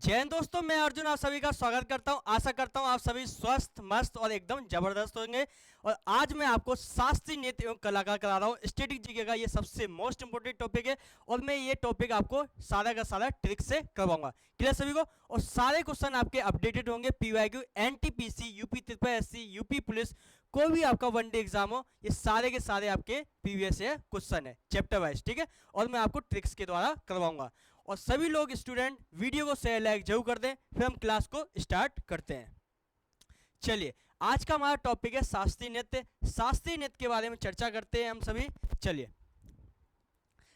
जय हिंद दोस्तों, मैं अर्जुन आप सभी का स्वागत करता हूं। आशा करता हूं आप सभी स्वस्थ मस्त और एकदम जबरदस्त होंगे। और आज मैं आपको शास्त्रीय नृत्य एवं कलाकार करा रहा हूं। स्टैटिक जीके का ये सबसे मोस्ट इंपोर्टेंट टॉपिक है और मैं ये टॉपिक आपको सारा का सारा ट्रिक से करवाऊंगा। क्लियर सभी को? और सारे क्वेश्चन आपके अपडेटेड होंगे। PYQ, NTPC, UP SC, UP police, कोई भी आपका वनडे एग्जाम हो, ये सारे के सारे आपके प्रीवियस ईयर क्वेश्चन है चैप्टर वाइज। ठीक है, और मैं आपको ट्रिक्स के द्वारा करवाऊंगा। और सभी लोग स्टूडेंट वीडियो को शेयर लाइक जरूर कर दें। फिर हम क्लास को स्टार्ट करते हैं। चलिए, आज का हमारा टॉपिक है शास्त्रीय नृत्य। शास्त्रीय नृत्य के बारे में चर्चा करते हैं हम सभी। चलिए,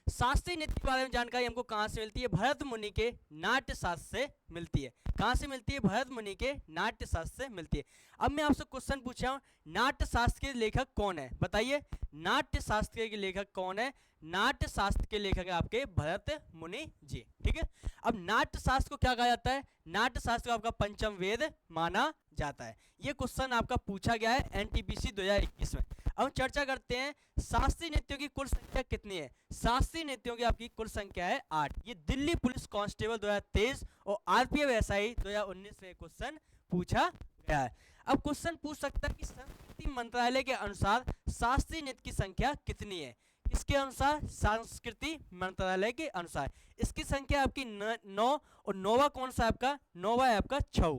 शास्त्रीय नृत्य के बारे में जानकारी हमको कहाँ से मिलती है? भरत मुनि के नाट्य शास्त्र से मिलती है। कहाँ से मिलती है? भरत मुनि के नाट्य शास्त्र से मिलती है। अब मैं आपसे क्वेश्चन पूछ रहा हूँ, नाट्य शास्त्र के लेखक कौन है? बताइए, नाट्य शास्त्र के लेखक कौन है? नाट्य शास्त्र के लेखक है आपके भरत मुनि जी। ठीक है, अब नाट्य शास्त्र को क्या कहा जाता है? नाट्य शास्त्र को आपका पंचम वेद माना जाता है। ये क्वेश्चन आपका पूछा गया है एनटीपीसी 2021 में। अब हम चर्चा करते हैं शास्त्रीय नृत्यों की कुल संख्या कितनी है। शास्त्रीय नृत्यों की आपकी कुल संख्या है 8। ये दिल्ली पुलिस कांस्टेबल 2023 और आरपीएफ एसआई 2019 में क्वेश्चन पूछा गया है। अब क्वेश्चन पूछ सकता है कि संस्कृति मंत्रालय के अनुसार शास्त्रीय नृत्य की संख्या कितनी है? इसके अनुसार, संस्कृति मंत्रालय के अनुसार इसकी संख्या आपकी 9 और नौवा कौन सा आपका? नौवा है आपका छऊ।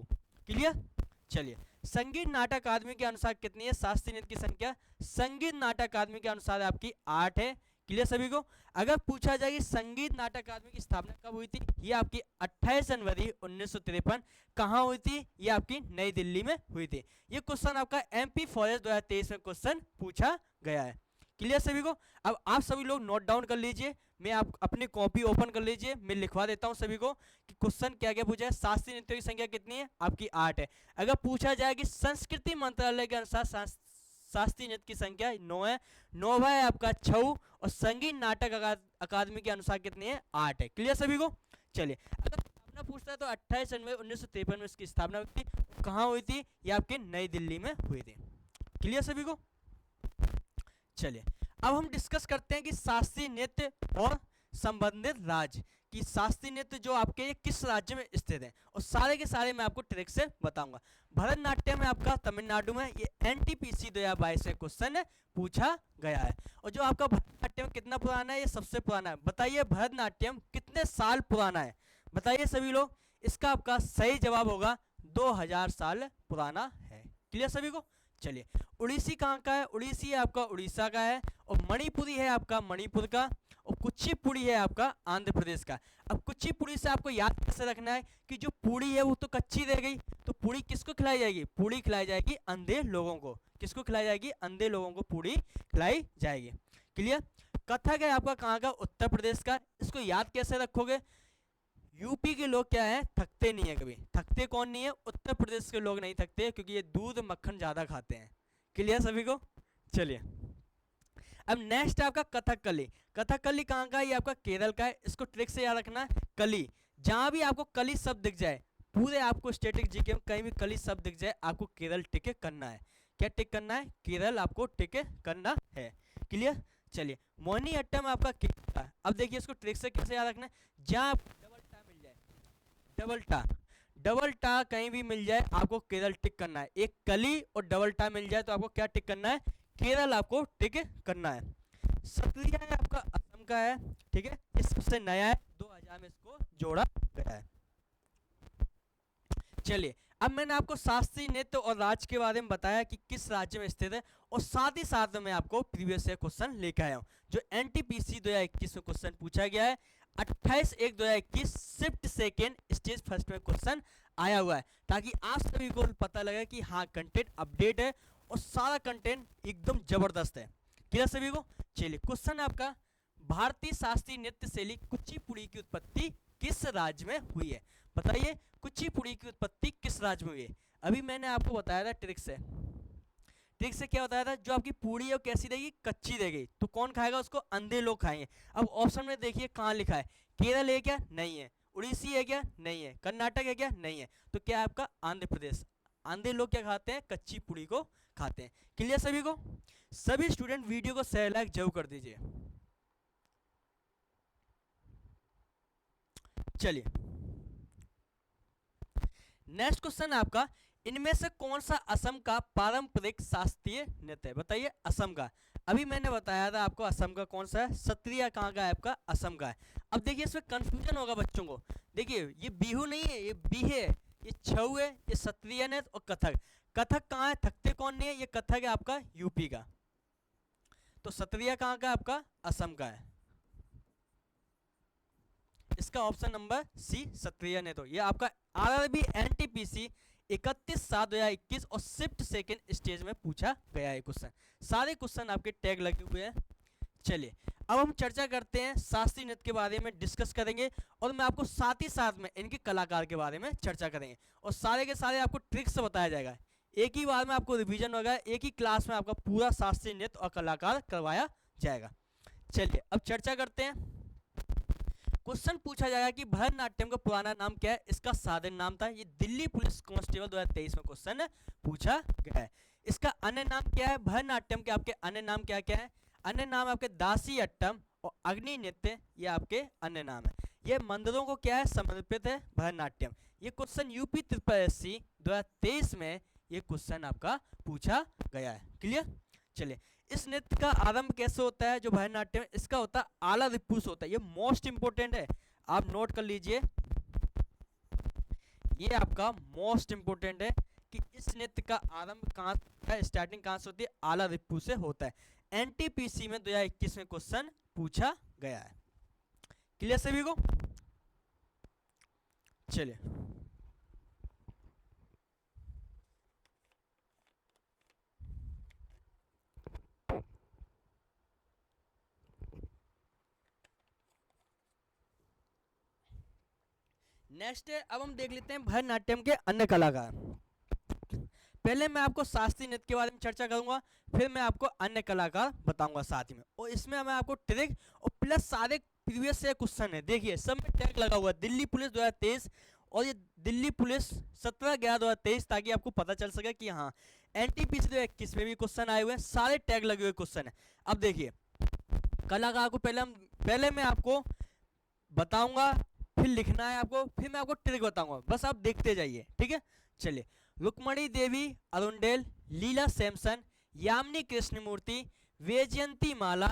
क्लियर? चलिए, संगीत नाटक अकादमी के अनुसार कितनी है शास्त्रीय नृत्य की संख्या? संगीत नाटक अकादमी के अनुसार आपकी 8 है। क्लियर सभी को? अगर पूछा जाए कि संगीत नाटक अकादमी की स्थापना कब हुई थी, ये आपकी 28 जनवरी 1953 कहाँ हुई थी? ये आपकी नई दिल्ली में हुई थी। ये क्वेश्चन आपका एमपी फॉरेस्ट 2023 में क्वेश्चन पूछा गया है। क्लियर सभी को? अब आप सभी लोग नोट डाउन कर लीजिए। मैं आप अपनी कॉपी ओपन कर लीजिए, मैं लिखवा देता हूं सभी को कि क्वेश्चन क्या क्या पूछा है। शास्त्रीय नृत्यों की संख्या कितनी है? आपकी 8 है। अगर पूछा जाए कि संस्कृति मंत्रालय के अनुसार शास्त्रीय नृत्य की संख्या 9 है, नौवा है आपका छऊ, और संगीत नाटक अकादमी के अनुसार कितनी है? 8 है। क्लियर सभी को? चलिए, अगर स्थापना पूछता है तो 28 जनवरी 1953 में इसकी स्थापना हुई थी। कहाँ हुई थी? ये आपके नई दिल्ली में हुई थी। क्लियर सभी को? चलिए, अब हम डिस्कस करते हैं कि शास्त्रीय नृत्य और संबंधित राज्य कि शास्त्रीय नृत्य जो आपके किस राज्य में स्थित है, और सारे के सारे मैं आपको ट्रिक से बताऊंगा। भरतनाट्यम है आपका तमिलनाडु में। ये एनटीपीसी 2022 से क्वेश्चन पूछा गया है। और जो आपका भरतनाट्यम कितना पुराना है? ये सबसे पुराना है। बताइए, भरतनाट्यम कितने साल पुराना है? बताइए सभी लोग। इसका आपका सही जवाब होगा 2000 साल पुराना है। क्लियर सभी को? चलिए, उड़ीसी कहाँ का है? उड़ीसी है आपका उड़ीसा का है। और मणिपुरी है आपका मणिपुर का। और कुचिपुड़ी है आपका आंध्र प्रदेश का। अब कुचिपुड़ी से आपको याद कैसे रखना है कि जो पूड़ी है वो तो कच्ची रह गई, तो पूड़ी किसको खिलाई जाएगी? पूड़ी खिलाई जाएगी अंधे लोगों को। किसको खिलाई जाएगी? अंधे लोगों को पूड़ी खिलाई जाएगी। क्लियर? कथक है आपका कहाँ का? उत्तर प्रदेश का। इसको याद कैसे रखोगे? यूपी के लोग क्या है? थकते नहीं है कभी। थकते कौन नहीं है? उत्तर प्रदेश के लोग नहीं थकते, क्योंकि ये दूध मक्खन ज्यादा खाते हैं। क्लियर सभी को? चलिए, अब नेक्स्ट आपका कथकली। कथकली कहाँ का है? ये आपका केरल का है। इसको ट्रिक से याद रखना, कली। जहां भी आपको कली शब्द दिख जाए, पूरे आपको स्टैटिक जीके में कहीं भी कली शब्द दिख जाए, आपको केरल टिक करना है। क्या टिक करना है? केरल आपको टिक करना है। क्लियर? चलिए, मोहिनीअट्टम आपका केरल का। अब देखिए, इसको ट्रिक से कैसे याद रखना है। जहां डबल टा मिल जाए, डबल टा कहीं भी मिल जाए, आपको केरल टिक करना है। एक कली और डबल टा मिल जाए तो आपको क्या टिक करना है? केरल आपको टिक करना है। सत्रिया है आपका असम का है। ठीक है, ये सबसे नया है, 2000 में इसको जोड़ा गया है। चलिए, अब मैंने आपको शास्त्रीय नृत्य और राज्य के बारे में बताया कि किस राज्य में स्थित है, और साथ ही साथ में आपको प्रीवियस ईयर क्वेश्चन लेकर आया हूं जो एनटीपीसी 2021 में क्वेश्चन पूछा गया है। 28/1/2021 शिफ्ट सेकेंड स्टेज फर्स्ट में क्वेश्चन आया हुआ है, ताकि आप सभी को पता लगे कि हाँ, कंटेंट अपडेट है और सारा कंटेंट एकदम जबरदस्त है। क्लियर सभी को? चलिए, क्वेश्चन आपका, भारतीय शास्त्रीय नृत्य शैली कुचिपुड़ी की उत्पत्ति किस राज्य में हुई है? बताइए, कुचिपुड़ी की उत्पत्ति किस राज्य में हुई है? अभी मैंने आपको बताया था ट्रिक से। ट्रिक से क्या बताया था? जो आपकी पूड़ी है वो कैसी रहेगी? कच्ची रहेगी। तो कौन खाएगा उसको? अंधे लोग खाएंगे। अब ऑप्शन में देखिए कहाँ लिखा है। केरल है क्या? नहीं है। उड़ीसी है क्या? नहीं है। कर्नाटक है क्या? नहीं है। तो क्या है आपका? आंध्र प्रदेश। अंधे लोग क्या खाते हैं? कच्ची पूड़ी को खाते हैं। क्लियर सभी को? सभी स्टूडेंट वीडियो को शेयर लाइक जरूर कर दीजिए। चलिए, नेक्स्ट क्वेश्चन है आपका, इनमें से कौन सा असम का पारंपरिक शास्त्रीय नृत्य है? बताइए असम का। अभी मैंने बताया था आपको असम का कौन सा है, सत्रिया कहाँ का है आपका, असम का है। अब देखिए इसमें कंफ्यूजन होगा बच्चों को। देखिए ये बिहू नहीं है, ये बिहे है, ये छऊ है, ये सत्रिय नृत्य और कथक। कथक कहाँ है, थकते कौन नहीं है, ये कथक है आपका यूपी का। तो सत्रिया कहाँ का है आपका, असम का है। इसका ऑप्शन नंबर सी सत्रिय नृत्य। तो ये आपका आरआरबी एनटीपीसी 31/7/2021 और शिफ्ट सेकंड स्टेज में पूछा गया है क्वेश्चन। सारे क्वेश्चन आपके टैग लगे हुए हैं। चलिए अब हम चर्चा करते हैं शास्त्रीय नृत्य के बारे में, डिस्कस करेंगे और मैं आपको साथ ही साथ में इनके कलाकार के बारे में चर्चा करेंगे और सारे के सारे आपको ट्रिक्स बताया जाएगा। एक ही बार में आपको रिवीजन होगा, एक ही क्लास में आपका पूरा शास्त्रीय नृत्य और कलाकार करवाया जाएगा। चलिए अब चर्चा करते हैं। क्वेश्चन पूछा जाएगा कि भरतनाट्यम का पुराना नाम क्या है? इसका साधारण नाम था। ये दिल्ली पुलिस कांस्टेबल 2023 में क्वेश्चन पूछा गया है। इसका अन्य नाम क्या है? भरतनाट्यम के आपके अन्य नाम क्या क्या है? अन्य नाम आपके दासी अट्टम और अग्नि नृत्य, ये आपके अन्य नाम है। ये मंदिरों को क्या है, समर्पित है भरतनाट्यम। ये क्वेश्चन यूपी SSC 2023 में ये क्वेश्चन आपका पूछा गया है। क्लियर? चलिए इस नृत्य का आरंभ कैसे होता है? जो भरतनाट्यम, इसका होता है आला रिप्पू से होता है। ये मोस्ट इंपोर्टेंट है, आप नोट कर लीजिए। ये आपका मोस्ट इंपोर्टेंट है कि इस नृत्य का आरंभ कहाँ है, स्टार्टिंग कहाँ से होती है? आला रिप्पू से होता है। एनटीपीसी में 2021 में क्वेश्चन पूछा गया है। क्लियर सभी को? चलिए नेक्स्ट है, अब हम देख लेते हैं भरतनाट्यम के अन्य कलाकार। पहले मैं आपको शास्त्रीय नृत्य के बारे में चर्चा करूंगा, फिर मैं आपको अन्य कलाकार बताऊंगा साथ ही में, और इसमें मैं आपको ट्रिक और प्लस सारे प्रीवियस से क्वेश्चन है। देखिए सब में टैग लगा हुआ है दिल्ली पुलिस 2023 और ये दिल्ली पुलिस 17/11/2023, ताकि आपको पता चल सके कि हाँ एनटीपीसी 2021 में भी क्वेश्चन आए हुए हैं। सारे टैग लगे हुए क्वेश्चन है। अब देखिए कलाकार को पहले मैं आपको बताऊंगा, फिर लिखना है आपको, फिर मैं आपको ट्रिक बताऊंगा, बस आप देखते जाइए। ठीक है? चलिए रुक्मणी देवी अरुंडेल, लीला सैमसन, यामिनी कृष्णमूर्ति, वैजयंती माला,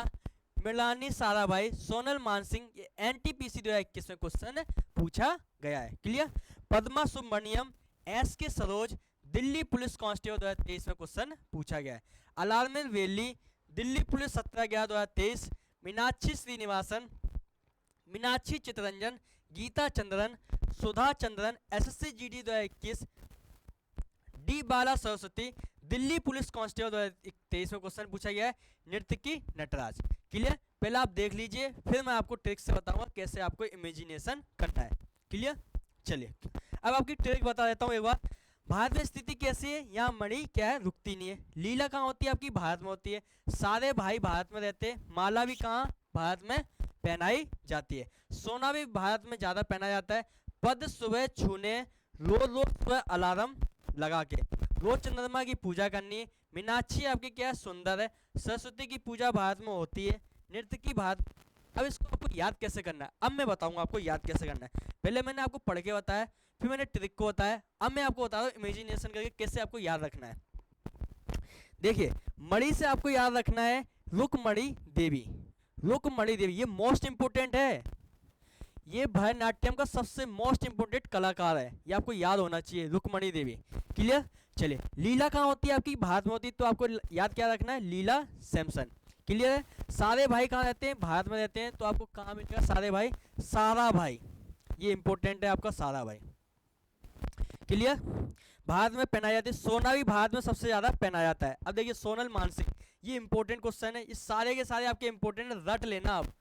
मृणालिनी साराभाई, सोनल मानसिंह, ये एनटीपीसी 2021 में क्वेश्चन पूछा गया है। Clear? Padma Subrahmanyam, SK Saroj, Delhi police constable 2023 में क्वेश्चन पूछा गया है। Alarmel Valli, Delhi police 17/11/2023, Meenakshi Srinivasan, Meenakshi Chitharanjan, Geeta Chandran, Sudha Chandran, SSC GD 2021, D Bala Saraswati, Delhi police constable 2023 में क्वेश्चन पूछा गया है। नृत्य की नटराज। क्लियर? पहले आप देख लीजिए, फिर मैं आपको ट्रिक से बताऊंगा कैसे आपको इमेजिनेशन करना है। क्लियर? चलिए अब आपकी ट्रिक बता देता हूँ एक बार। भारत में स्थिति कैसी है? यहाँ मणि क्या है, रुकती नहीं है। लीला कहाँ होती है आपकी? भारत में होती है। सारे भाई भारत में रहते हैं। माला भी कहाँ? भारत में पहनाई जाती है। सोना भी भारत में ज्यादा पहना जाता है। पद सुबह छूने, रोज रोज सुबह अलार्म लगा के, रोज चंद्रमा की पूजा करनी। मीनाक्षी आपकी क्या है? सुंदर है। सरस्वती की पूजा भारत में होती है। नृत्य की भारत। अब इसको आपको याद कैसे करना है, अब मैं बताऊंगा आपको याद कैसे करना है। पहले मैंने आपको पढ़ के बताया, फिर मैंने ट्रिक को बताया, अब मैं आपको बता रहा हूँ इमेजिनेशन करके कैसे आपको याद रखना है। देखिए मणि से आपको याद रखना है रुक्मणी देवी। रुक्मणी देवी ये मोस्ट इंपोर्टेंट है। ये भरतनाट्यम का सबसे मोस्ट इंपोर्टेंट कलाकार है, ये आपको याद होना चाहिए, रुक्मणी देवी। क्लियर? चलिए लीला कहाँ होती है आपकी? भारत में होती है, तो आपको याद क्या रखना है? लीला सैमसन। क्लियर है? सारे भाई कहाँ रहते हैं? भारत में रहते हैं, तो आपको कहाँ मिलेगा? सारे भाई, सारा भाई, ये इंपॉर्टेंट है आपका, सारा भाई। क्लियर? भारत में पहनाया जाती है। सोना भी भारत में सबसे ज्यादा पहना जाता है। अब देखिए सोनल मानसिंह, ये इंपॉर्टेंट क्वेश्चन है, ये सारे के सारे आपके इंपॉर्टेंट रट लेना। अब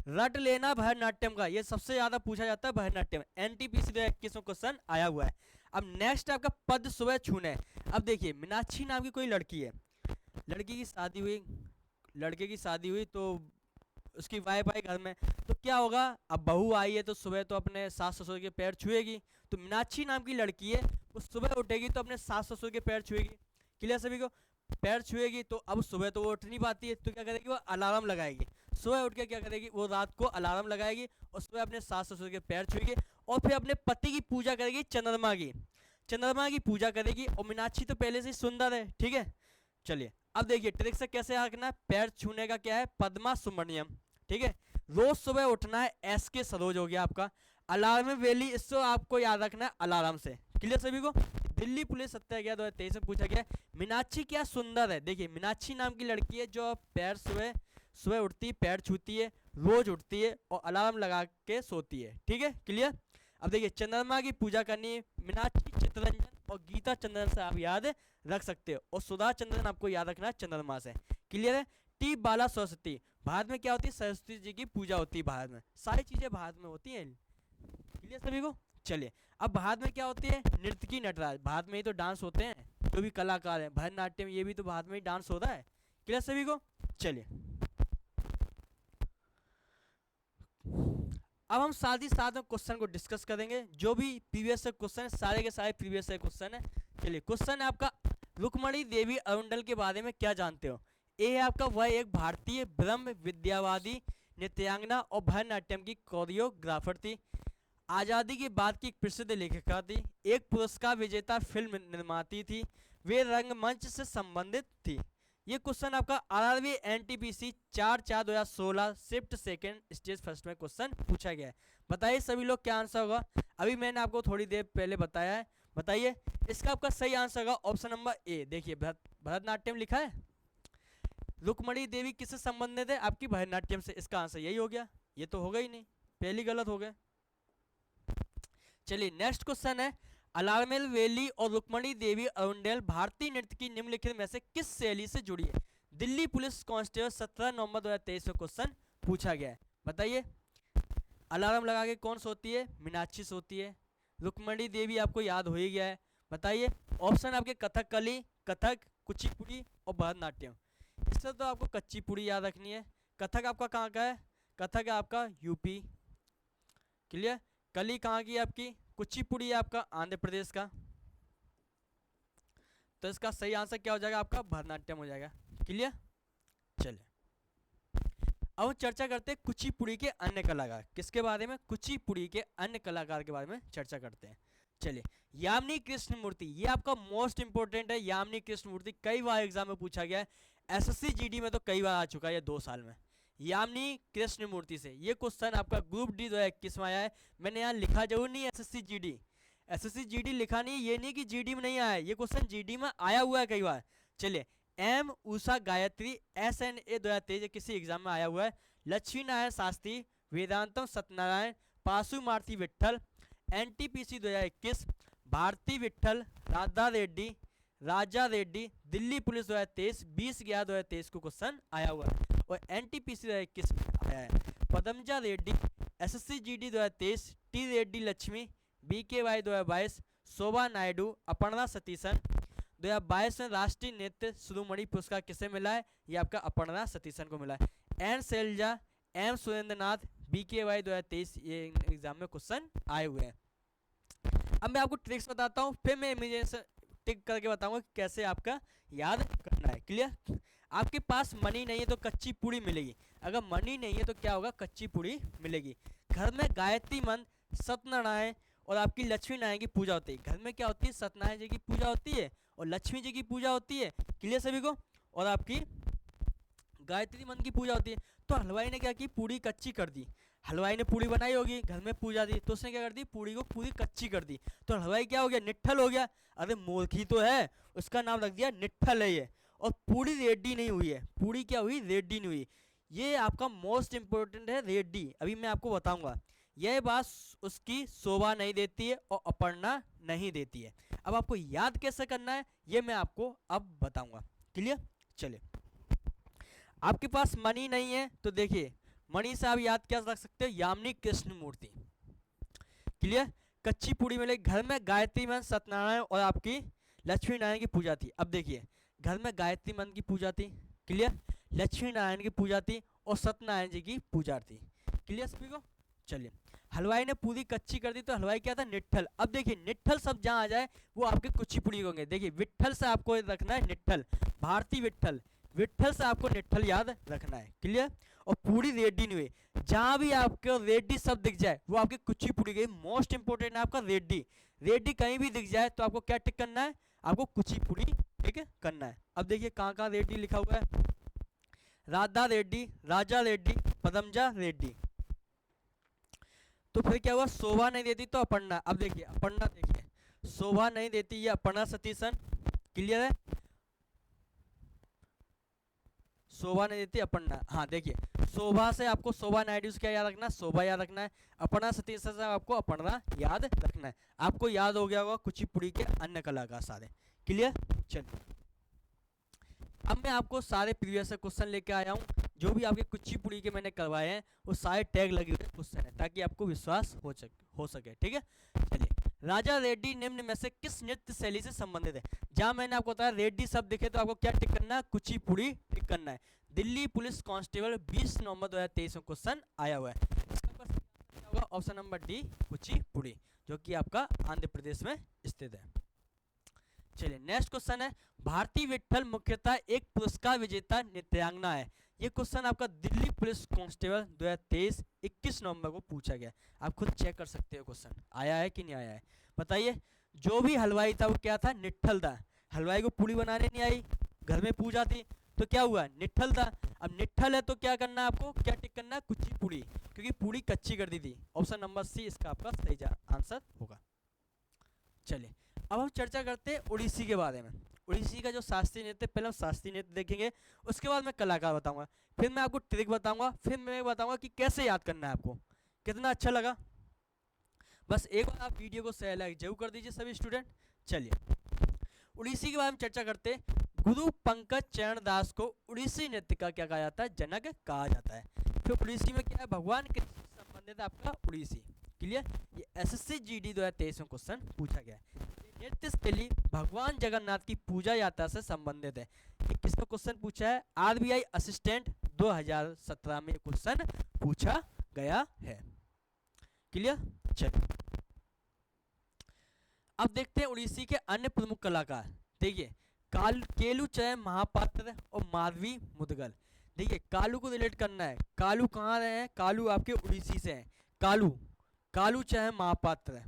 रट लेना भरतनाट्यम का, ये सबसे ज्यादा पूछा जाता है भरतनाट्यम। एनटीपीसी 2021 में क्वेश्चन आया हुआ है। अब नेक्स्ट आपका पद सुबह छूने। अब देखिए मीनाक्षी नाम की कोई लड़की है, लड़की की शादी हुई, लड़के की शादी हुई, तो उसकी वाइफ आई घर में, तो क्या होगा? अब बहू आई है तो सुबह तो अपने सास ससुर के पैर छुएगी। तो मीनाक्षी नाम की लड़की है, वो सुबह उठेगी तो अपने सास ससुर के पैर छुएगी। क्लियर सभी को? पैर छुएगी तो अब सुबह तो वो उठ नहीं पाती है, तो क्या करेगी? वो अलार्म लगाएगी। सुबह उठ के क्या करेगी? वो रात को अलार्म लगाएगी और सुबह अपने सास ससुर के पैर छुएगी और फिर अपने पति की पूजा करेगी चंद्रमा की। चंद्रमा की पूजा करेगी। और मीनाक्षी तो पहले से ही सुंदर है, ठीक है। चलिए अब देखिए ट्रिक से कैसे आंकना है। पैर छूने का क्या है, पद्मा सुब्रमण्यम, ठीक है। रोज सुबह उठना है, एस के सरोज हो गया आपका। अलार्म वैली, इसको आपको याद रखना है अलार्म से। क्लियर सभी को। दिल्ली पुलिस सत्याग्रह 2023 में पूछा गया मीनाक्षी क्या सुंदर है। देखिए मीनाक्षी नाम की लड़की है जो पैर सुबह सुबह उठती है, पैर छूती है, रोज उठती है और अलार्म लगा के सोती है, ठीक है। क्लियर। अब देखिए चंद्रमा की पूजा करनी है, मीनाक्षी, चित्तरंजन और गीता चंद्रन से आप याद रख सकते हो। और सुधा चंद्रन आपको याद रखना है चंद्रमा से। क्लियर है। टी बाला सरस्वती, भारत में क्या होती है, सरस्वती जी की पूजा होती है। भारत में सारी चीजें भारत में होती हैं। क्लियर सभी को। चलिए अब भारत में क्या होती है, नृत्य की नटराज, भारत में ही तो डांस होते हैं। जो भी कलाकार हैं भरतनाट्यम, ये भी तो भारत में ही डांस होता है। क्लियर सभी को। चलिए अब हम साथ ही साथ में क्वेश्चन को डिस्कस करेंगे। जो भी प्रीवियस से क्वेश्चन है, सारे के सारे प्रीवियस से क्वेश्चन है। चलिए क्वेश्चन है आपका, रुक्मणी देवी अरुंडल के बारे में क्या जानते हो। ए है आपका, वह एक भारतीय ब्रह्म विद्यावादी नृत्यांगना और भरतनाट्यम की कोरियोग्राफर थी। आज़ादी के बाद की एक प्रसिद्ध लेखिका थी। एक पुरस्कार विजेता फिल्म निर्माती थी। वे रंगमंच से संबंधित थी। ये क्वेश्चन आपका RRB NTPC 4/4/2016 shift second stage first में क्वेश्चन पूछा गया है। बताइए सभी लोग क्या आंसर होगा। अभी मैंने आपको थोड़ी देर पहले बताया है, बताइए। इसका आपका सही आंसर होगा ऑप्शन नंबर ए। देखिए भरतनाट्यम लिखा है। रुक्मणी देवी किससे संबंधित है, आपकी भरतनाट्यम से। इसका आंसर यही हो गया। ये तो होगा ही नहीं, पहली गलत हो गए। चलिए नेक्स्ट क्वेश्चन है, अलार्मेल वैली और रुक्मणी देवी अरुंडेल भारतीय नृत्य की निम्नलिखित में से किस शैली से जुड़ी है। दिल्ली पुलिस कांस्टेबल 17 नवंबर 2023 में क्वेश्चन पूछा गया है। बताइए अलार्म लगा के कौन सोती है, मीनाक्षी सोती है। रुक्मणी देवी आपको याद हो ही गया है। बताइए ऑप्शन आपके कथकली, कथक, कुचिपुड़ी और भरतनाट्यम। इससे तो आपको कच्चीपुड़ी याद रखनी है। कथक आपका कहाँ का है, कथक है आपका यूपी। क्लियर। कली कहाँ की है आपकी, कुचिपुड़ी आपका आंध्र प्रदेश का। तो इसका सही आंसर क्या हो जाएगा आपका, भरतनाट्यम हो जाएगा। क्लियर। चलिए अब चर्चा करते हैं कुचिपुड़ी के अन्य कलाकार। किसके बारे में, कुचिपुड़ी के अन्य कलाकार के बारे में चर्चा करते हैं। चलिए यामिनी कृष्णमूर्ति, ये आपका मोस्ट इंपोर्टेंट है। यामिनी कृष्णमूर्ति कई बार एग्जाम में पूछा गया है। एसएससी जीडी में तो कई बार आ चुका है ये 2 साल में। यामिनी कृष्णमूर्ति से ये क्वेश्चन आपका ग्रुप डी 2021 में आया है। मैंने यहाँ लिखा जरूर नहीं एसएससी जीडी, एसएससी जीडी लिखा नहीं, ये नहीं कि जीडी में नहीं आया है, ये क्वेश्चन जीडी में आया हुआ है कई बार। चलिए एम उषा गायत्री SNA 2023 किसी एग्जाम में आया हुआ है। लक्ष्मी नारायण शास्त्री, वेदांतम सत्यनारायण, पासु मारुति विट्ठल, NTPC 2021, भारती विट्ठल, राधा रेड्डी, राजा रेड्डी, दिल्ली पुलिस 2023, 20/11/2023 को क्वेश्चन आया हुआ है। और NTPC 2021 में आया है। Padmaja Reddy, SSC GD 2023, T Reddy Lakshmi, BKY 2022, शोभा नायडू, अपर्णा सतीशन। 2022 में राष्ट्रीय नृत्य शिरोमणि पुरस्कार किसे मिला है, ये आपका अपर्णा सतीशन को मिला है। N Shailaja, M Surendranath, BKY 2023 ये एग्जाम में क्वेश्चन आए हुए हैं। अब मैं आपको ट्रिक्स बताता हूँ, फिर मैं इमेज टिक करके बताऊंगा कि कैसे आपका याद करना है। क्लियर। आपके पास मनी नहीं है तो कच्ची पूड़ी मिलेगी। अगर मनी नहीं है तो क्या होगा, कच्ची पूड़ी मिलेगी। घर में गायत्री मंत्र, सत्यनारायण और आपकी लक्ष्मी नारायण की पूजा होती है। घर में क्या होती है, सत्यनारायण जी की पूजा होती है और लक्ष्मी जी की पूजा होती है। क्लियर सभी को। और आपकी गायत्री मंत्र की पूजा होती है। तो हलवाई ने क्या की, पूड़ी कच्ची कर दी। हलवाई ने पूड़ी बनाई होगी, घर में पूजा दी, तो उसने क्या कर दी, पूड़ी को पूरी कच्ची कर दी। तो हलवाई क्या हो गया, निट्ठल हो गया। अरे मूर्खी तो है, उसका नाम रख दिया निट्ठल है ये। और पूड़ी रेडी नहीं हुई है, पूड़ी क्या हुई, रेडी नहीं हुई। ये आपका मोस्ट इंपोर्टेंट है, रेडी। अभी मैं आपको बताऊंगा। यह बात उसकी शोभा नहीं देती है और अपर्णा नहीं देती है। अब आपको याद कैसे करना है ये मैं आपको अब बताऊंगा। क्लियर। चलिए आपके पास मनी नहीं है तो देखिए मणि से आप याद क्या रख सकते हो, यामिनी कृष्णमूर्ति। क्लियर। कच्ची पूड़ी मिले। घर में गायत्री मंत्र, सत्यनारायण और आपकी लक्ष्मी नारायण की पूजा थी। अब देखिए घर में गायत्री मंत्र की पूजा थी। क्लियर। लक्ष्मी नारायण की पूजा थी और सत्यनारायण जी की पूजा थी। क्लियर सभी को। चलिए हलवाई ने पूरी कच्ची कर दी तो हलवाई क्या था, निट्ठल। अब देखिए निट्ठल सब जहाँ आ जाए वो आपके कुचिपुड़ी होंगे। देखिए विट्ठल से आपको रखना है निट्ठल, भारती विट्ठल, विट्ठल से आपको निट्ठल याद रखना है। क्लियर। और पूरी रेडी नहीं हुई, जहां भी आपको रेड्डी शब्द दिख जाए वो आपकी कुचिपुड़ी गई। मोस्ट इंपोर्टेंट है आपका रेड्डी। रेड्डी कहीं भी दिख जाए तो आपको क्या टिक करना है, आपको कुचिपुड़ी टिक करना है। अब देखिए कहाँ कहाँ रेड्डी लिखा हुआ है, राधा रेड्डी, राजा रेड्डी, पदमजा रेड्डी। तो फिर क्या हुआ, शोभा नहीं देती तो अपर्णा। अब देखिए अपर्णा, देखिए शोभा नहीं देती ये अपर्णा सतीशन, क्लियर है, शोभा नहीं देती अपर्णा। हाँ देखिए शोभा से आपको शोभा नायडू से क्या याद रखना है, शोभा याद रखना है। अपर्णा सतीश से आपको अपर्णा याद रखना है। आपको याद हो गया होगा कुचिपुड़ी के अन्य कलाकार सारे, क्लियर। चलिए अब मैं आपको सारे प्रीवियस क्वेश्चन लेके आया हूँ, जो भी आपके कुचिपुड़ी के मैंने करवाए हैं वो सारे टैग लगे हुए क्वेश्चन है, ताकि आपको विश्वास हो सके, ठीक है। चलिए, राजा रेड्डी निम्न में से किस नृत्य शैली से संबंधित है। जहां मैंने आपको बताया रेड्डी शब्द दिखे तो आपको क्या टिक करना है, कुचिपुड़ी टिक करना है। दिल्ली पुलिस कांस्टेबल 20 नवंबर 2023 में क्वेश्चन आया हुआ है। इसका होगा ऑप्शन नंबर डी, कुचिपुड़ी, जो कि आपका आंध्र प्रदेश में स्थित है। चलिए नेक्स्ट क्वेश्चन है, भारती विट्ठल मुख्यतः एक पुरस्कार विजेता नृत्यांगना है। ये क्वेश्चन आपका दिल्ली पुलिस कांस्टेबल 2023 21 नवंबर को पूछा गया। आप खुद चेक कर सकते हो क्वेश्चन आया है कि नहीं आया है। बताइए, जो भी हलवाई था वो क्या था, निट्ठल था। हलवाई को पूड़ी बनाने नहीं आई, घर में पूजा थी, तो क्या हुआ, निट्ठल था। अब निट्ठल है तो क्या करना है आपको, क्या टिक करना है, कुचिपुड़ी, क्योंकि पूड़ी कच्ची कर दी थी। ऑप्शन नंबर सी इसका आपका सही आंसर होगा। चलिए अब हम चर्चा करते हैं उड़ीसी के बारे में। उड़ीसी का जो शास्त्रीय नृत्य, पहले हम शास्त्रीय नृत्य देखेंगे, उसके बाद मैं कलाकार बताऊंगा, फिर मैं आपको ट्रिक बताऊंगा, फिर मैं बताऊंगा कि कैसे याद करना है आपको। कितना अच्छा लगा, बस एक बार आप वीडियो को शेयर लाइक जरूर कर दीजिए सभी स्टूडेंट। चलिए उड़ीसी के बारे में चर्चा करते हैं। गुरु पंकज चरण दास को उड़ीसी नृत्य का क्या कहा जाता है, जनक कहा जाता है। फिर उड़ीसी में क्या है, भगवान के संबंधित आपका उड़ीसी, क्लियर। ये एसएससी जीडी 2023 में क्वेश्चन पूछा गया है। नृत्य शैली भगवान जगन्नाथ की पूजा यात्रा से संबंधित है। किसका क्वेश्चन पूछा है, आरबीआई असिस्टेंट 2017 में क्वेश्चन पूछा गया है, क्लियर। चलिए अब देखते हैं उड़ीसी के अन्य प्रमुख कलाकार। देखिए केलू चरण महापात्र और माधवी मुदगल। देखिए कालू को रिलेट करना है, कालू कहाँ रहे हैं, कालू आपके उड़ीसी से हैं। कालू चरण महापात्र,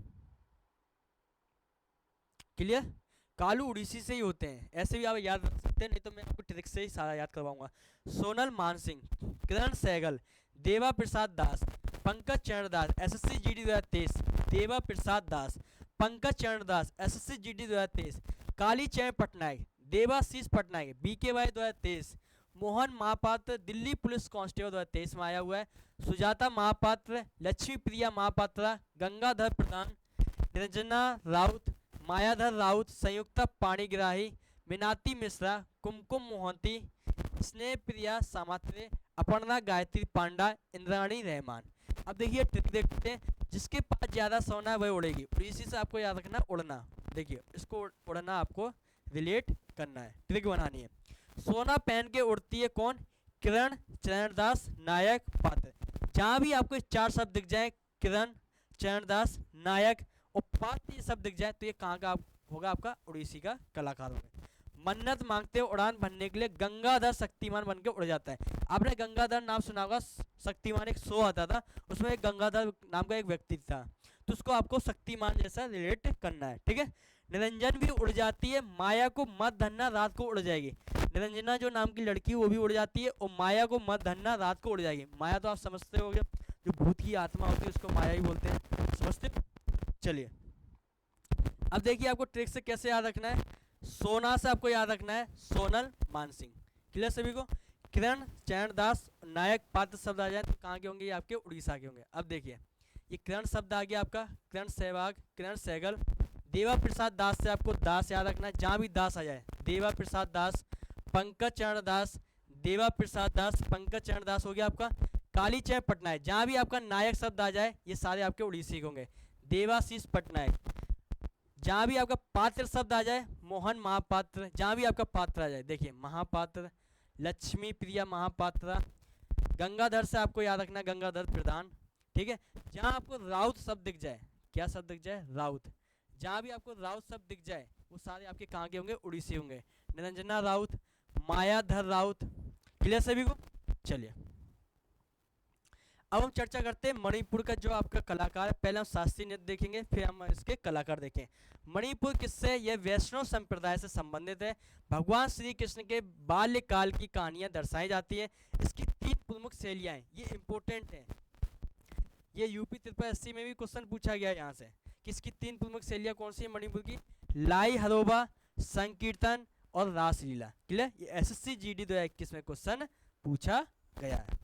क्लियर। कालू उड़ीसी से ही होते हैं, ऐसे भी आप याद रख सकते हैं, नहीं तो मैं आपको ट्रिक से ही सारा याद करवाऊंगा। सोनल मानसिंह, किरण सहगल, देवा प्रसाद दास, पंकज चरण दास, एसएससी जीडी 2023। देवा प्रसाद दास, पंकज चरण दास, एसएससी जीडी 2023। काली चरण पटनायक, देवाशीष पटनायक, बीकेवाई 2023। मोहन महापात्र दिल्ली पुलिस कांस्टेबल 2023 में आया हुआ है। सुजाता महापात्र, लक्ष्मी प्रिया महापात्रा, गंगाधर प्रधान, निरंजना राउत, मायाधर राउत, संयुक्ता पाणिग्राही, मीनाती मिश्रा, कुमकुम मोहंती, स्नेह प्रिया सामात्रे, अपर्णा गायत्री पांडा, इंद्राणी रहमान। अब देखिए ट्रिक देखते हैं, जिसके पास ज्यादा सोना है वही उड़ेगी। उड़ीसी से आपको याद रखना उड़ना, देखिए इसको उड़ना आपको रिलेट करना है, ट्रिक बनानी है। सोना पहन के उड़ती है कौन, किरण चरणदास नायक पात्र। जहां भी आपको चार शब्द दिख जाए, किरण चरणदास नायक और पात्र ये शब्द दिख जाए, तो ये कहाँ का होगा, आपका उड़ीसी का कलाकार होगा। मन्नत मांगते उड़ान भरने के लिए गंगाधर शक्तिमान बन के उड़ जाता है। आपने गंगाधर नाम सुना होगा, शक्तिमान एक शो आता था, उसमें एक गंगाधर नाम का एक व्यक्ति था, तो उसको आपको शक्तिमान जैसा रिलेट करना है, ठीक है। निरंजन भी उड़ जाती है, माया को मत धरना रात को उड़ जाएगी। निरंजना जो नाम की लड़की वो भी उड़ जाती है, और माया को मत धरना रात को उड़ जाएगी। माया तो आप समझते होंगे, जो भूत की आत्मा होती है उसको माया ही बोलते हैं, समझते। चलिए अब देखिए आपको ट्रिक से कैसे याद रखना है। सोना से आपको याद रखना है सोनल मानसिंह, क्लियर सभी को। किरण चरणदास नायक पात्र शब्द आ जाए तो कहाँ के होंगे, ये आपके उड़ीसा के होंगे। अब देखिए ये किरण शब्द आ गया आपका, किरण सहवाग, किरण सहगल। देवा प्रसाद दास से आपको दास याद रखना है, जहाँ भी दास आ जाए, देवा प्रसाद दास, पंकज चरण दास, देवा प्रसाद दास, पंकज चरण दास हो गया आपका। काली चरण पटनायक, जहाँ भी आपका नायक शब्द आ जाए ये सारे आपके उड़ीसी के होंगे। देवाशीष पटनायक, जहाँ भी आपका पात्र शब्द आ जाए, मोहन महापात्र, जहाँ भी आपका पात्र आ जाए, देखिए महापात्र, लक्ष्मी प्रिया महापात्रा। गंगाधर से आपको याद रखना है गंगाधर प्रधान, ठीक है। जहाँ आपको राउत शब्द दिख जाए, क्या शब्द दिख जाए, राउत, जहाँ भी आपको राउत शब्द दिख जाए वो सारे आपके कहाँ के होंगे, उड़ीसी होंगे। निरंजना राउत, मायाधर राउत, क्लियर सभी को। चलिए अब हम चर्चा करते हैं मणिपुर का जो आपका कलाकार है। पहले हम शास्त्रीय नृत्य देखेंगे, फिर हम इसके कलाकार देखें। मणिपुर किससे? यह वैष्णव संप्रदाय से संबंधित है। भगवान श्री कृष्ण के बाल्यकाल की कहानियां दर्शाई जाती है। इसकी 3 प्रमुख शैलियां हैं, ये इंपॉर्टेंट है। ये यूपी त्रिपुरा एससी में भी क्वेश्चन पूछा गया है यहाँ से कि इसकी 3 प्रमुख शैलियां कौन सी है मणिपुर की? लाई हरोबा, संकीर्तन और रासलीला। क्लियर? ये एसएससी जीडी 2021 में क्वेश्चन पूछा गया है।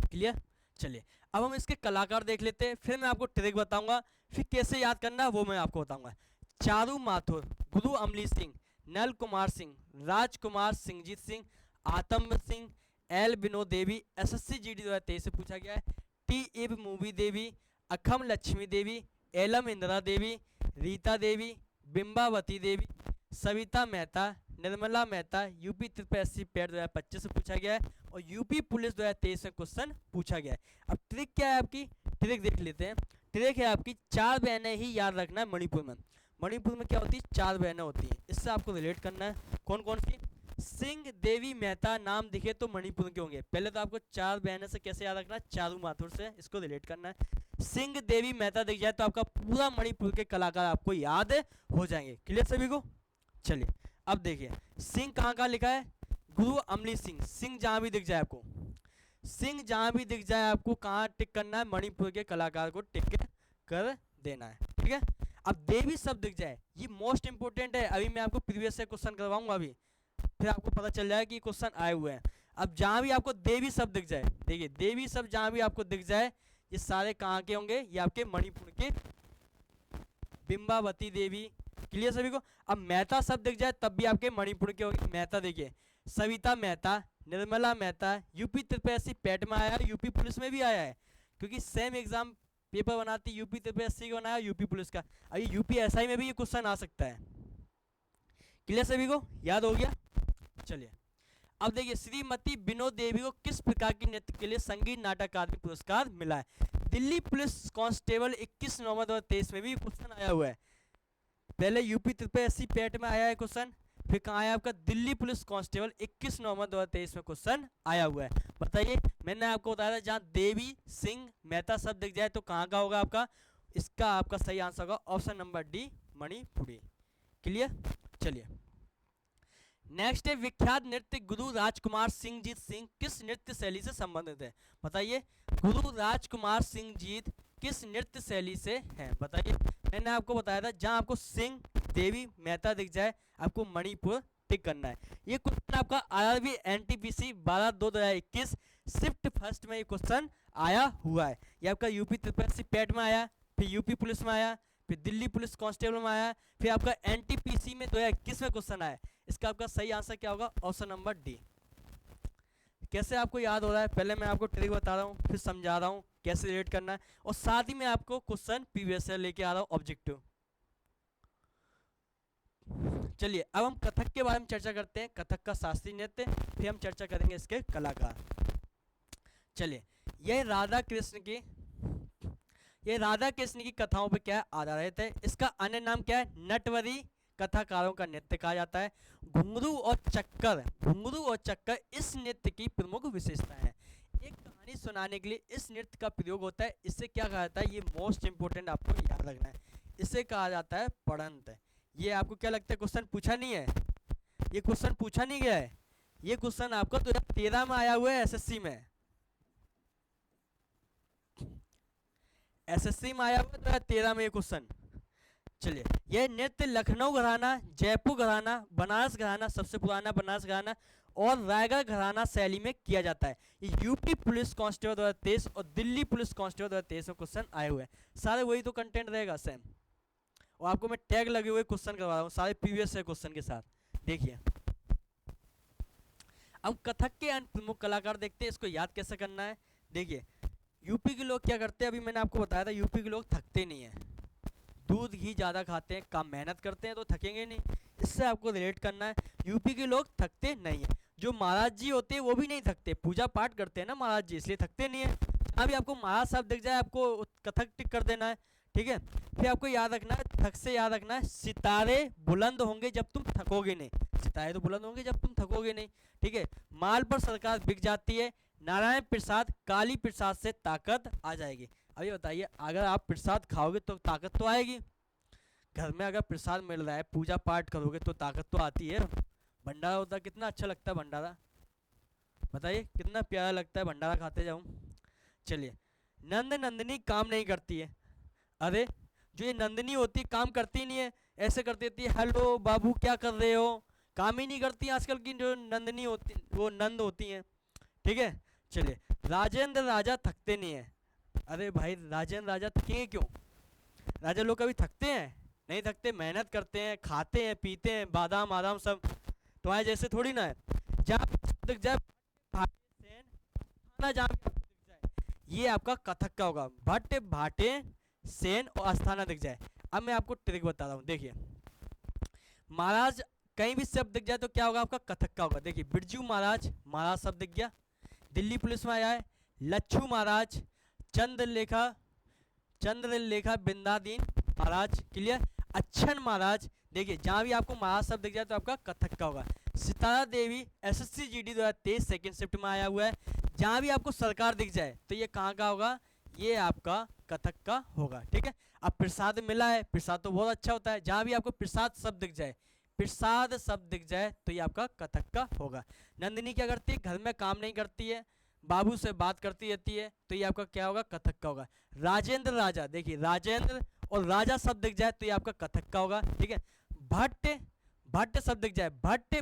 क्लियर? चलिए अब हम इसके कलाकार देख लेते हैं, फिर मैं आपको ट्रिक बताऊंगा, फिर कैसे याद करना है वो मैं आपको बताऊंगा। Charu Mathur, Guru Amli Singh, Nal Kumar Singh, Rajkumar Singhjit Singh, Atam Singh, L Vinod Devi. SSC GD 2023 से पूछा गया है। टी इब मूवी देवी, अखम लक्ष्मी देवी, एलम इंदिरा देवी, रीता देवी, बिंबावती देवी, सविता मेहता, निर्मला मेहता। यूपी त्रिपुरा एससी पैट 2025 से पूछा गया है और यूपी पुलिस 2023 में क्वेश्चन पूछा गया है। अब ट्रिक क्या है आपकी? ट्रिक देख लेते हैं। ट्रिक है आपकी 4 बहनें ही याद रखना है मणिपुर में। मणिपुर में क्या होती है? 4 बहनें होती हैं। इससे आपको रिलेट करना है। कौन कौन सी? सिंह देवी मेहता नाम दिखे तो मणिपुर के होंगे। पहले तो आपको 4 बहनें से कैसे याद रखना है? चारू माथुर से इसको रिलेट करना है। सिंह देवी मेहता दिख जाए तो आपका पूरा मणिपुर के कलाकार आपको याद हो जाएंगे। क्लियर सभी को? चलिए अब देखिए, सिंह कहाँ लिखा है? गुरु अमली सिंह। सिंह जहां भी दिख जाए आपको, सिंह जहां भी दिख जाए आपको कहाँ टिक करना है? मणिपुर के कलाकार को टिक कर देना है। ठीक है? अब देवी शब्द दिख जाए, ये मोस्ट इंपोर्टेंट है। अभी मैं आपको प्रीवियस से क्वेश्चन करवाऊंगा, अभी फिर आपको पता चल जाएगा कि क्वेश्चन आए हुए हैं। अब जहां भी आपको देवी शब्द दिख जाए, देखिए देवी शब्द जहां भी आपको दिख जाए, ये सारे कहाँ के होंगे? ये आपके मणिपुर के। बिंबावती देवी। क्लियर सभी को? अब मेहता शब्द दिख जाए तब भी आपके मणिपुर के होंगे। मेहता देखिए, Savita Mehta, Nirmala Mehta. UP Tripura SC PAT में आया है, यूपी पुलिस में भी आया है, क्योंकि सेम एग्जाम पेपर बनाती यूपी त्रिपुरा एससी का बनाया, यूपी पुलिस का। अभी यूपी एसआई में भी ये क्वेश्चन आ सकता है। क्लियर सभी को? याद हो गया? चलिए अब देखिए, श्रीमती विनोद देवी को किस प्रकार की नृत्य के लिए संगीत नाटक अकादमी पुरस्कार मिला है? दिल्ली पुलिस कांस्टेबल 21 नवंबर 2023 में भी क्वेश्चन आया हुआ है। पहले यूपी त्रिपुरा एससी पैट में आया है क्वेश्चन, फिर कहाँ आया आपका? दिल्ली पुलिस कांस्टेबल 21 नवंबर 2023 में क्वेश्चन आया हुआ है। बताइए, मैंने आपको बताया था जहाँ देवी सिंह मेहता शब्द दिख जाए तो कहाँ का होगा आपका? इसका आपका सही आंसर होगा option number D, Manipuri. Clear? चलिए नेक्स्ट है, विख्यात नृत्य गुरु राजकुमार सिंहजीत सिंह किस नृत्य शैली से संबंधित है? बताइए, गुरु राजकुमार सिंहजीत किस नृत्य शैली से है? बताइए। मैंने आपको बताया था जहां आपको सिंह देवी मेहता दिख जाए आपको मणिपुर टिक करना है। ये क्वेश्चन आपका आरआरबी एनटीपीसी 12/2/2021 शिफ्ट फर्स्ट में ये क्वेश्चन आया हुआ है। ये आपका यूपी त्रिपुरा एससी पैट में आया, फिर यूपी पुलिस में आया, फिर दिल्ली पुलिस कांस्टेबल में आया, फिर आपका एनटीपीसी में 2021 में क्वेश्चन आया। इसका आपका सही आंसर क्या होगा? Option number D. कैसे आपको याद हो रहा है? पहले मैं आपको ट्रिक बता रहा हूँ, फिर समझा रहा हूँ कैसे रिलेट करना है, और साथ ही मैं आपको क्वेश्चन प्रीवियस से लेके आ रहा हूँ ऑब्जेक्टिव। चलिए अब हम कथक के बारे में चर्चा करते हैं, कथक का शास्त्रीय नृत्य, फिर हम चर्चा करेंगे इसके कलाकार। चलिए, यह राधा कृष्ण की कथाओं पर क्या आधारित है? इसका अन्य नाम क्या है? नटवरी कथाकारों का नृत्य कहा जाता है। घुंघरू और चक्कर इस नृत्य की प्रमुख विशेषता है। एक कहानी सुनाने के लिए इस नृत्य का प्रयोग होता है। इससे क्या कहा जाता है? ये मोस्ट इंपोर्टेंट आपको याद रखना है। इसे कहा जाता है पढ़ंत। ये आपको क्या लगता है क्वेश्चन पूछा नहीं है? ये क्वेश्चन पूछा नहीं गया है। ये क्वेश्चन आपको 2013 में आया हुआ है एसएससी में। एसएससी में आया हुआ है 2013 में ये क्वेश्चन। चलिए, यह नृत्य लखनऊ घराना, जयपुर घराना, बनारस घराना, सबसे पुराना बनारस घराना, और रायगढ़ घराना शैली में किया जाता है। ये यूपी पुलिस कांस्टेबल 2023 और दिल्ली पुलिस कांस्टेबल 2023 में क्वेश्चन आए हुए हैं। सारे वही तो कंटेंट रहेगा सेम, और आपको मैं टैग लगे हुए क्वेश्चन करवा रहा हूँ सारे प्रीवियस से क्वेश्चन के साथ। देखिए अब कथक के अन्य प्रमुख कलाकार देखते हैं, इसको याद कैसे करना है। देखिए, यूपी के लोग क्या करते हैं, अभी मैंने आपको बताया था यूपी के लोग थकते नहीं हैं, दूध घी ज़्यादा खाते हैं, काम मेहनत करते हैं तो थकेंगे नहीं। इससे आपको रिलेट करना है, यूपी के लोग थकते नहीं हैं। जो महाराज जी होते हैं वो भी नहीं थकते, पूजा पाठ करते हैं ना महाराज जी, इसलिए थकते नहीं है। जहाँ भी आपको महाराज साहब दिख जाए आपको कथक टिक कर देना है। ठीक है, फिर आपको याद रखना है, थक से याद रखना है, सितारे बुलंद होंगे जब तुम थकोगे नहीं। सितारे तो बुलंद होंगे जब तुम थकोगे नहीं। ठीक है, माल पर सरकार बिक जाती है, नारायण प्रसाद, काली प्रसाद से ताकत आ जाएगी। अभी बताइए, अगर आप प्रसाद खाओगे तो ताकत तो आएगी। घर में अगर प्रसाद मिल रहा है, पूजा पाठ करोगे तो ताकत तो आती है। भंडारा होता है, कितना अच्छा लगता है भंडारा, बताइए कितना प्यारा लगता है, भंडारा खाते जाऊं। चलिए, नंद नंदिनी काम नहीं करती है। अरे जो ये नंदिनी होती है काम करती नहीं है, ऐसे कर देती है हेलो बाबू क्या कर रहे हो, काम ही नहीं करती आजकल की जो नंदिनी होती, वो नंद होती हैं। ठीक है। चलिए, राजेंद्र राजा थकते नहीं है। अरे भाई राजेंद्र राजा थकेंगे क्यों, राजा लोग कभी थकते हैं, नहीं थकते, मेहनत करते हैं, खाते हैं पीते हैं, बादाम आदाम सब तुम्हारे जैसे थोड़ी ना है। जहाँ दिख जाए खाना, जहाँ भी दिख जाए, ये आपका कथक का होगा, भट्ट भाटे सेन और अस्थाना दिख जाए। अब मैं आपको ट्रिक बता रहा हूँ, देखिए महाराज कहीं भी शब्द दिख जाए तो क्या होगा, आपका कथक का होगा। देखिए बिरजू महाराज, महाराज शब्द दिख गया, दिल्ली पुलिस में आया है। लच्छू महाराज, चंद्रलेखा बिंदादीन महाराज, क्लियर। अच्छन महाराज, देखिए जहाँ भी आपको महाराज शब्द दिख जाए तो आपका कथक का होगा। Sitara Devi SSC GD 2023 second shift में आया हुआ है। जहाँ भी आपको सरकार दिख जाए तो ये कहाँ का होगा, ये आपका कथक का होगा। ठीक है। अब प्रसाद मिला है, प्रसाद तो बहुत अच्छा होता है, जहाँ भी आपको प्रसाद शब्द दिख जाए, प्रसाद शब्द दिख जाए तो ये आपका कथक का होगा। नंदिनी क्या करती है, घर में काम नहीं करती है, बाबू से बात करती रहती है, तो ये आपका क्या होगा, कथक का होगा। राजेंद्र राजा, देखिए राजेंद्र और राजा शब्द दिख जाए तो ये आपका कथक का होगा। ठीक है। भट्ट, भट्ट शब्द दिख जाए, भट्ट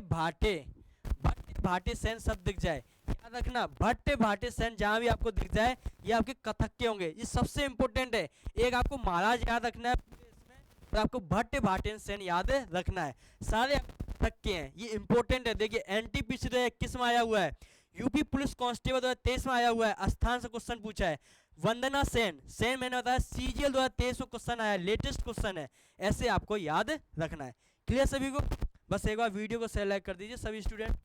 भाटे सेन शब्द दिख जाए, याद रखना भट्ट भाटे सेन जहां भी आपको दिख जाए ये आपके कथक के होंगे, ये सबसे इंपॉर्टेंट है। एक आपको महाराज याद रखना है पूरे इसमें, और आपको भट्ट भाटे सेन याद रखना है, सारे कथक के हैं, ये इंपॉर्टेंट है। देखिए NTPC 2021 में आया हुआ है, यूपी पुलिस कांस्टेबल 2023 में आया हुआ है, स्थान से क्वेश्चन पूछा है। वंदना सेन, सेन मैंने बताया CGL 2023 में क्वेश्चन आया, लेटेस्ट क्वेश्चन है, ऐसे आपको याद रखना है। क्लियर सभी को, बस एक बार वीडियो को शेयर लाइक कर दीजिए सभी स्टूडेंट।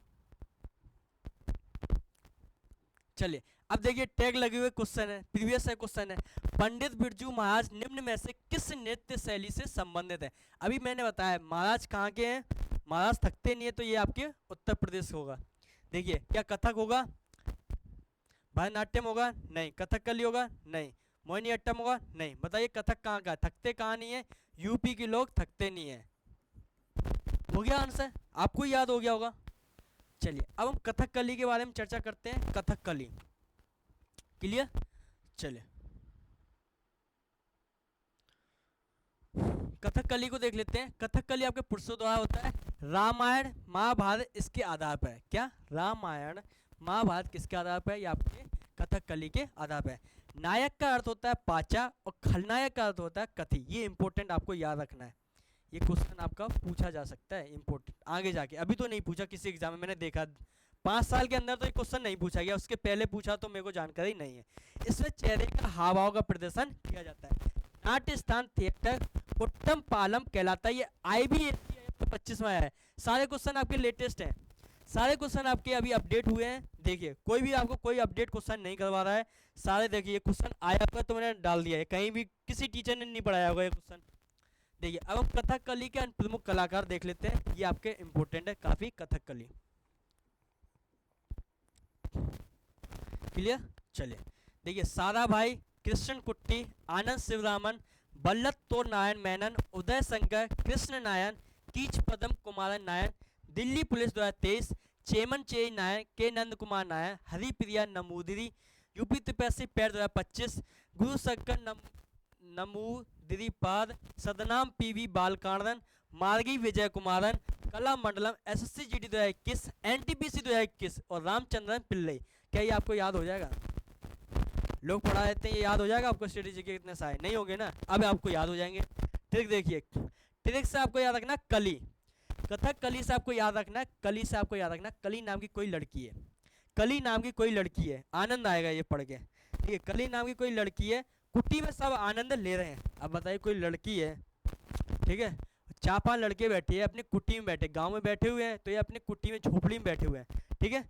चलिए अब देखिए टैग लगे हुए क्वेश्चन है, प्रीवियस है क्वेश्चन है, पंडित बिरजू महाराज निम्न में से किस नृत्य शैली से संबंधित है। अभी मैंने बताया महाराज कहाँ के हैं, महाराज थकते नहीं है, तो ये आपके उत्तर प्रदेश होगा। देखिए क्या कथक होगा, भरतनाट्यम होगा नहीं, कथकली होगा नहीं, मोहिनीअट्टम होगा नहीं। बताइए कथक कहाँ का, थकते कहाँ नहीं है, यूपी के लोग थकते नहीं है। हो गया आंसर, आपको याद हो गया होगा। चलिए अब हम कथकली के बारे में चर्चा करते हैं, कथकली, क्लियर। चलिए कथकली को देख लेते हैं। कथकली आपके पुरुषों द्वारा होता है, रामायण महाभारत इसके आधार पर है। क्या, रामायण महाभारत किसके आधार पर है, ये आपके कथकली के आधार पर है। नायक का अर्थ होता है पाचा और खलनायक का अर्थ होता है कथी, ये इंपॉर्टेंट आपको याद रखना है, ये क्वेश्चन आपका पूछा जा सकता है इंपॉर्टेंट आगे जाके, अभी तो नहीं पूछा किसी एग्जाम में, मैंने देखा 5 साल के अंदर तो ये क्वेश्चन नहीं पूछा गया, उसके पहले पूछा तो मेरे को जानकारी नहीं है। इसमें चेहरे का हाव भाव का प्रदर्शन किया जाता है। नाट्य स्थान थिएटर उत्तम पालम कहलाता है, ये IBAC 25 में आया है। सारे क्वेश्चन आपके लेटेस्ट हैं, सारे क्वेश्चन आपके अभी अपडेट हुए हैं। देखिए कोई भी आपको कोई अपडेट क्वेश्चन नहीं करवा रहा है, सारे देखिए क्वेश्चन आया हुआ तो मैंने डाल दिया है, कहीं भी किसी टीचर ने नहीं पढ़ाया होगा ये क्वेश्चन। देखिए अब हम कथकली के प्रमुख कलाकार देख लेते हैं, ये आपके इंपॉर्टेंट है काफी कथकली, क्लियर। चलिए देखिए सारा भाई, कृष्ण कुट्टी, आनंद शिवरामन, बल्लभ तोर नारायण मेनन, उदय शंकर, कृष्ण नायन, कीच पदम कुमारन नायन, दिल्ली पुलिस 2023, चेमन चेई नायन, के नंद कुमार नायन, हरिप्रिया नमूदिरी, यूपी TPSC पैड 2025, गुरु शंकर नमूदिरीपाद, सदनाम PV बालकानन, मार्गी विजय कुमारन, कला मंडलम SSC GD 2021, NTPC 2021 और रामचंद्रन पिल्लई। क्या ये आपको याद हो जाएगा, लोग पढ़ा देते हैं, ये याद हो जाएगा आपको, स्ट्रेटेजी के कितने सारे नहीं होंगे ना, अब आपको याद हो जाएंगे। ट्रिक देखिए, ट्रिक से आपको याद रखना कली, कथकली से आपको याद रखना, कली से आपको याद रखना, कली नाम की कोई लड़की है, कली नाम की कोई लड़की है, आनंद आएगा ये पढ़ के, ठीक है। कली नाम की कोई लड़की है, कुटी में सब आनंद ले रहे हैं। अब बताइए कोई लड़की है, ठीक है, 4-5 लड़के बैठे हैं अपनी कुटी में, बैठे गांव में बैठे हुए हैं, तो ये अपनी कुटी में झोपड़ी में बैठे हुए हैं, ठीक है।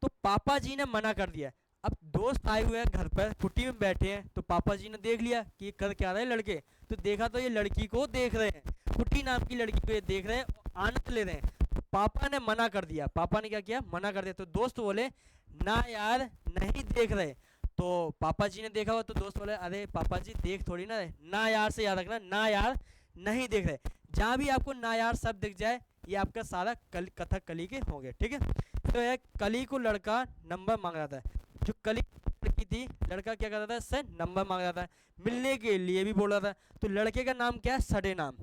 तो पापा जी ने मना कर दिया, अब दोस्त आए हुए हैं घर पर, कुटी में बैठे हैं, तो पापा जी ने देख लिया कि ये कर क्या रहे हैं लड़के, तो देखा तो ये लड़की को देख रहे हैं, कुटी नाम की लड़की को ये देख रहे हैं और आनंद ले रहे हैं। तो पापा ने मना कर दिया, पापा ने क्या किया, मना कर दिया। तो दोस्त बोले ना यार नहीं देख रहे। तो पापा जी ने देखा हो तो दोस्त बोले अरे पापा जी देख थोड़ी ना रहे, ना यार से याद रखना, ना यार नहीं देख रहे। जहाँ भी आपको ना यार शब्द दिख जाए ये आपका सारा कथक कली के होंगे, ठीक है। तो यह कली को लड़का नंबर मांग रहा था, जो कली लड़की थी लड़का क्या कर रहा था, इससे नंबर मांग रहा था, मिलने के लिए भी बोल रहा था। तो लड़के का नाम क्या है, सड़े नाम।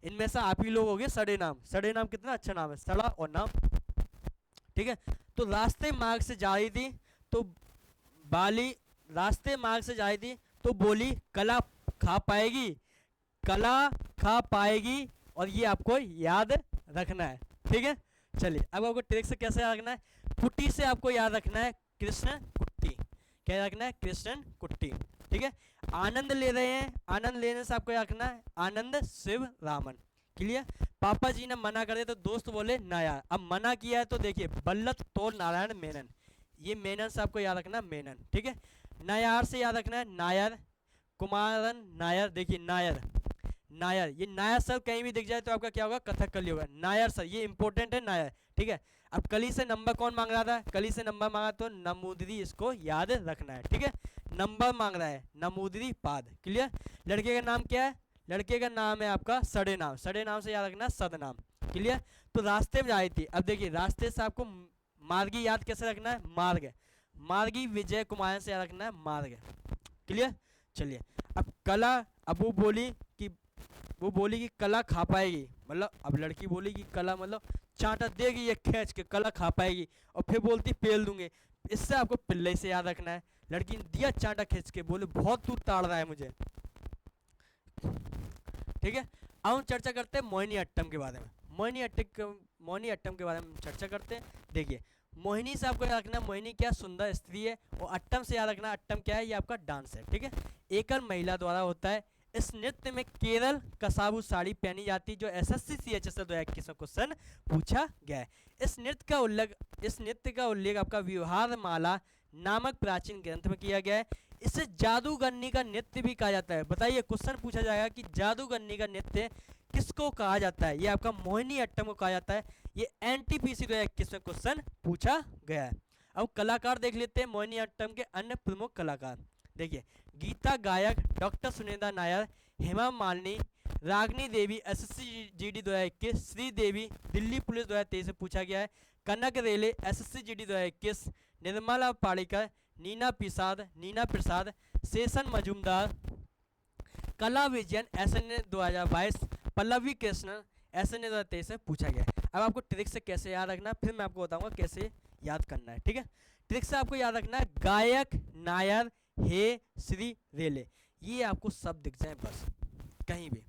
इनमें से आप ही लोग हो गए सड़े नाम। सड़े नाम कितना अच्छा नाम है, सड़ा और नाम, ठीक है। तो रास्ते मार्ग से जा रही थी तो बाली, रास्ते मार्ग से जा रही थी तो बोली कला खा पाएगी, कला खा पाएगी। और ये आपको याद रखना है, ठीक है। चलिए अब आपको ट्रिक से कैसे याद रखना है, कुट्टी से आपको याद रखना है कृष्ण कुट्टी। क्या रखना है, कृष्ण कुट्टी, ठीक है। आनंद ले रहे हैं, आनंद लेने से आपको याद रखना है आनंद शिव रामन, क्लियर। पापा जी ने मना कर दिया तो दोस्त बोले ना यार। अब मना किया है तो देखिए बल्लत तोड़ नारायण मेनन, ये मेनन से आपको याद रखना मेनन, ठीक है। नायार से याद रखना है नायर, कुमारन नायर। देखिए नायर, नायर, ये नायर सर कहीं भी दिख जाए तो आपका क्या होगा, कथकली होगा। नायर सर ये इंपॉर्टेंट है नायर, ठीक है। अब कली से नंबर कौन मांग रहा था, कली से नंबर मांगा तो नमूदरी, इसको याद रखना है, ठीक है। नंबर मांग रहा है नमूदरी पाद, क्लियर। लड़के का नाम क्या है, लड़के का नाम है आपका सड़े नाम, सड़े नाम से याद रखना सदनाम, क्लियर। तो रास्ते में जा रही थी, अब देखिए रास्ते से आपको मार्गी याद कैसे रखना है, मार्ग, मार्गी विजय कुमार से याद रखना है मार्ग, क्लियर। चलिए अब कला, अब वो बोली कि कला खा पाएगी, मतलब अब लड़की बोली कि कला मतलब चांटा देगी ये खींच के, कला खा पाएगी। और फिर बोलती पेल दूंगे, इससे आपको पिल्ले से याद रखना है। लड़की ने दिया चांटा खींच के, बोले बहुत तू ताड़ रहा है मुझे, ठीक है। अब हम चर्चा करते हैं मोहिनी अट्टम के बारे में, मोहिनी अट्टम के बारे में चर्चा करते हैं। देखिए मोहिनी से आपको याद रखना, मोहिनी क्या सुंदर स्त्री है, और अट्टम से याद रखना अट्टम क्या है, ये आपका डांस है, ठीक है। एकल महिला द्वारा होता है। इस नृत्य में केरल कसाबू साड़ी पहनी जाती, जो एसएससी CHSL 2021 में क्वेश्चन पूछा गया है। इस नृत्य का उल्लेख आपका व्यवहार माला नामक प्राचीन ग्रंथ में किया गया है। इसे जादूगरनी का नृत्य भी कहा जाता है। बताइए क्वेश्चन पूछा जाएगा कि जादूगरनी का नृत्य किसको कहा जाता है, ये आपका मोहिनी अट्टम को कहा जाता है। ये NTPC 2021 में क्वेश्चन पूछा गया है। अब कलाकार देख लेते हैं मोहिनी अट्टम के अन्य प्रमुख कलाकार। देखिए गीता गायक डॉक्टर सुनिधा नायर, हेमा मालिनी, रागनी देवी SSC GD 2021, Sridevi Delhi police 2023 से पूछा गया है। कनक रेले SSC GD 2021, निर्मला पाड़ेकर, नीना प्रसाद, शेषन मजूमदार, कला विजयन SNA 2022, पल्लवी कृष्णन SNA 2023 से पूछा गया है। अब आपको ट्रिक से कैसे याद रखना है, फिर मैं आपको बताऊंगा कैसे याद करना है, ठीक है। ट्रिक से आपको याद रखना है गायक नायर हे श्री रेले, ये आपको सब दिख जाए बस कहीं भी,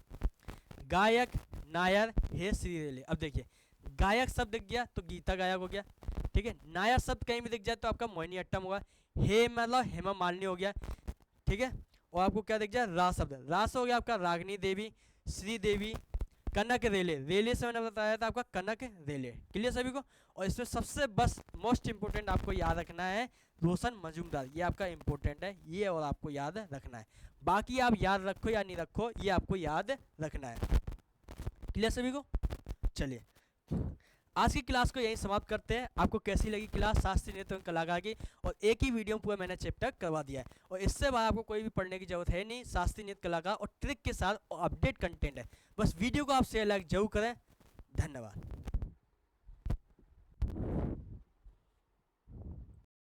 गायक नायर हे श्री रेले। अब देखिए गायक शब्द दिख गया तो गीता गायक हो गया, ठीक है। नायर शब्द कहीं भी दिख जाए तो आपका मोहिनी अट्टम होगा। हे मतलब हेमा मालिनी हो गया, ठीक है। और आपको क्या दिख जाए, रास शब्द, रास हो गया आपका रागनी देवी, श्रीदेवी, कनक रेले, रेले से मैंने बताया था आपका कनक रेले, क्लियर सभी को। और इसमें सबसे बस मोस्ट इंपोर्टेंट आपको याद रखना है रोशन मजूमदार, ये आपका इंपॉर्टेंट है ये, और आपको याद रखना है। बाकी आप याद रखो या नहीं रखो ये आपको याद रखना है, क्लियर सभी को। चलिए आज की क्लास को यहीं समाप्त करते हैं। आपको कैसी लगी क्लास शास्त्रीय नृत्य एवं कलाकार की, और एक ही वीडियो में पूरा मैंने चैप्टर करवा दिया है, और इससे बाद आपको कोई भी पढ़ने की जरूरत है नहीं। शास्त्रीय नृत्य कलाकार और ट्रिक के साथ और अपडेट कंटेंट है, बस वीडियो को आप शेयर लाइक जरूर करें। धन्यवाद।